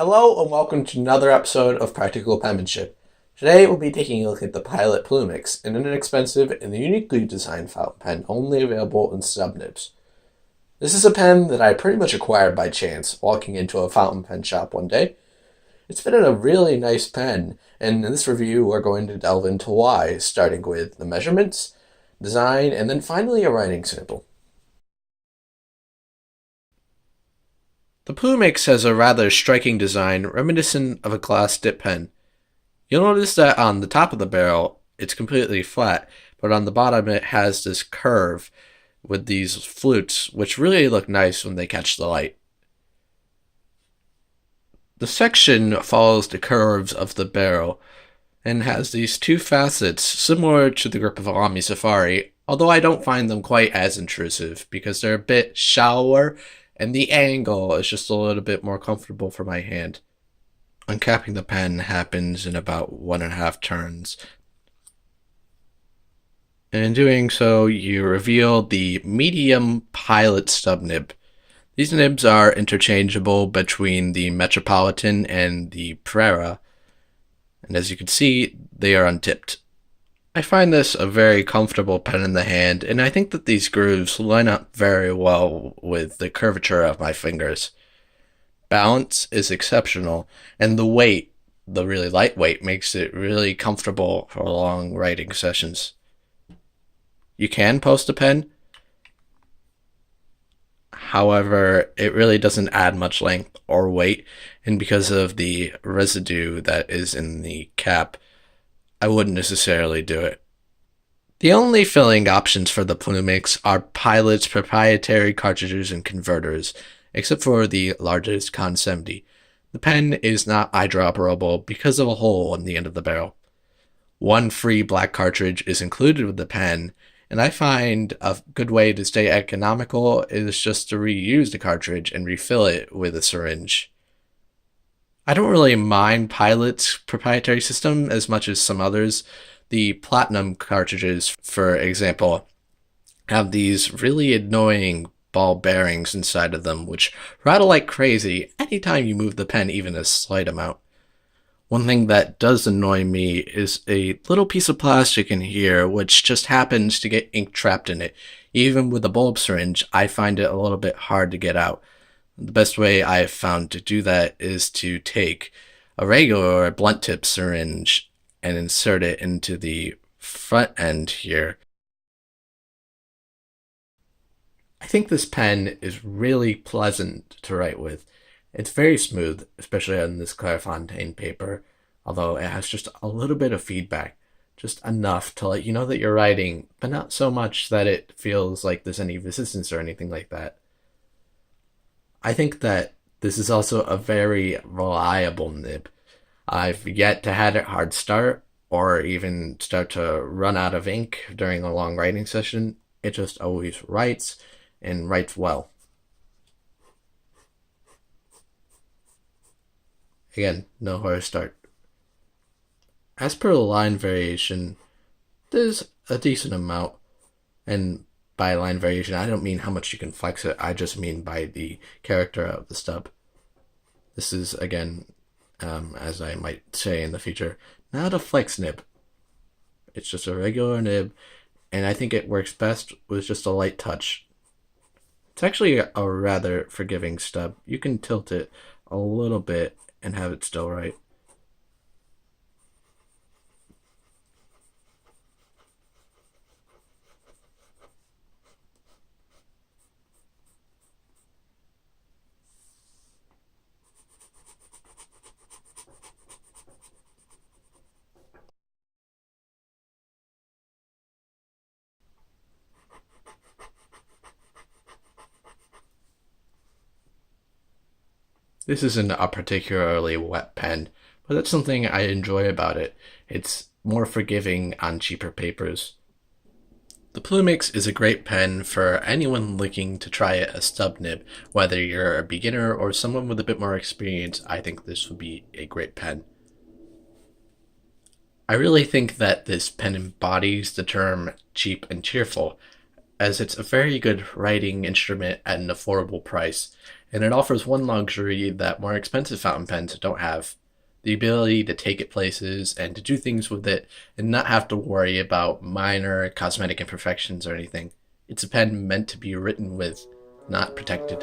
Hello and welcome to another episode of Practical PENmanship. Today we'll be taking a look at the Pilot Plumix, an inexpensive and uniquely designed fountain pen only available in stub nibs. This is a pen that I pretty much acquired by chance walking into a fountain pen shop one day. It's been a really nice pen, and in this review we're going to delve into why, starting with the measurements, design, and then finally a writing sample. The Plumix has a rather striking design reminiscent of a glass dip pen. You'll notice that on the top of the barrel it's completely flat, but on the bottom it has this curve with these flutes which really look nice when they catch the light. The section follows the curves of the barrel and has these two facets similar to the grip of a Lamy Safari, although I don't find them quite as intrusive because they're a bit shallower and the angle is just a little bit more comfortable for my hand. Uncapping the pen happens in about 1.5 turns. And in doing so, you reveal the medium Pilot stub nib. These nibs are interchangeable between the Metropolitan and the Pereira, and as you can see, they are untipped. I find this a very comfortable pen in the hand, and I think that these grooves line up very well with the curvature of my fingers. Balance is exceptional, and the weight, the really light weight, makes it really comfortable for long writing sessions. You can post a pen, however, it really doesn't add much length or weight, and because of the residue that is in the cap, I wouldn't necessarily do it. The only filling options for the Plumix are Pilot's proprietary cartridges and converters, except for the largest Con 70. The pen is not eyedropperable because of a hole in the end of the barrel. One free black cartridge is included with the pen, and I find a good way to stay economical is just to reuse the cartridge and refill it with a syringe. I don't really mind Pilot's proprietary system as much as some others. The Platinum cartridges, for example, have these really annoying ball bearings inside of them which rattle like crazy anytime you move the pen even a slight amount. One thing that does annoy me is a little piece of plastic in here which just happens to get ink trapped in it. Even with a bulb syringe, I find it a little bit hard to get out. The best way I have found to do that is to take a regular blunt tip syringe and insert it into the front end here. I think this pen is really pleasant to write with. It's very smooth, especially on this Clairefontaine paper, although it has just a little bit of feedback, just enough to let you know that you're writing, but not so much that it feels like there's any resistance or anything like that. I think that this is also a very reliable nib. I've yet to had it hard start or even start to run out of ink during a long writing session. It just always writes and writes well. Again, no hard start. As per the line variation, there's a decent amount, and by line variation, I don't mean how much you can flex it, I just mean by the character of the stub. This is, again, as I might say in the future, not a flex nib. It's just a regular nib, and I think it works best with just a light touch. It's actually a rather forgiving stub. You can tilt it a little bit and have it still right. This isn't a particularly wet pen, but that's something I enjoy about it. It's more forgiving on cheaper papers. The Plumix is a great pen for anyone looking to try a stub nib. Whether you're a beginner or someone with a bit more experience, I think this would be a great pen. I really think that this pen embodies the term cheap and cheerful. as it's a very good writing instrument at an affordable price, and it offers one luxury that more expensive fountain pens don't have: the ability to take it places and to do things with it and not have to worry about minor cosmetic imperfections or anything. It's a pen meant to be written with, not protected.